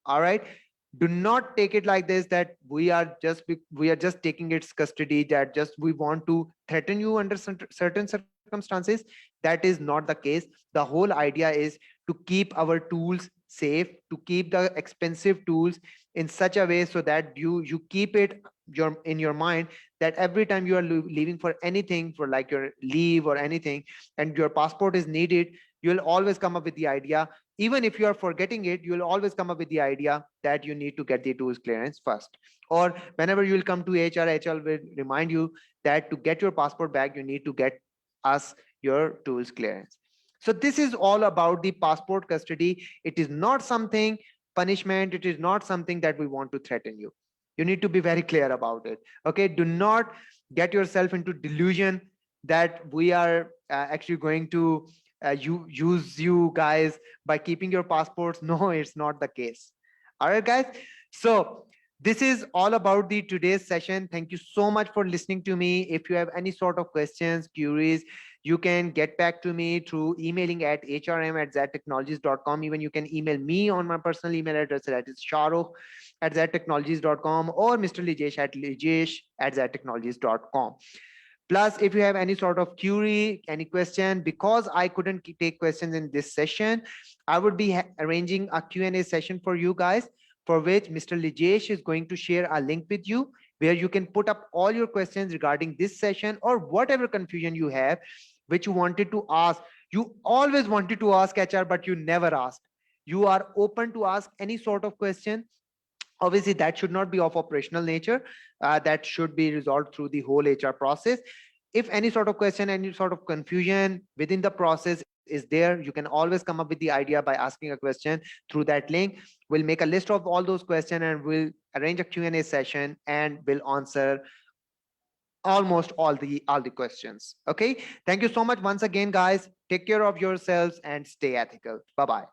All right, do not take it like this, that we are just taking its custody, that just we want to threaten you under certain circumstances. That is not the case. The whole idea is to keep our tools safe, to keep the expensive tools in such a way so that you keep it in your mind that every time you are leaving for anything, for like your leave or anything, and your passport is needed, you'll always come up with the idea. Even if you are forgetting it, you'll always come up with the idea that you need to get the tools clearance first. Or whenever you will come to HR will remind you that to get your passport back, you need to get us your tools clearance. So this is all about the passport custody. It is not something punishment. It is not something that we want to threaten you. You need to be very clear about it. Okay, do not get yourself into delusion that we are actually going to use you guys by keeping your passports. No, it's not the case. All right, guys. So this is all about the today's session. Thank you so much for listening to me. If you have any sort of questions, queries, you can get back to me through emailing at hrm@xadtechnologies.com. Even you can email me on my personal email address, that is shahrukh@xadtechnologies.com, or Mr. Lijesh at lijesh@xadtechnologies.com. Plus, if you have any sort of query, any question, because I couldn't take questions in this session, I would be arranging a Q&A session for you guys, for which Mr. Lijesh is going to share a link with you, where you can put up all your questions regarding this session or whatever confusion you have, which you wanted to ask. You always wanted to ask HR, but you never asked. You are open to ask any sort of question. Obviously that should not be of operational nature. That should be resolved through the whole HR process. If any sort of question, any sort of confusion within the process is there, you can always come up with the idea by asking a question through that link. We'll make a list of all those questions and we'll arrange a Q&A session and we'll answer almost all the questions. Okay, thank you so much once again, guys. Take care of yourselves and stay ethical. Bye bye.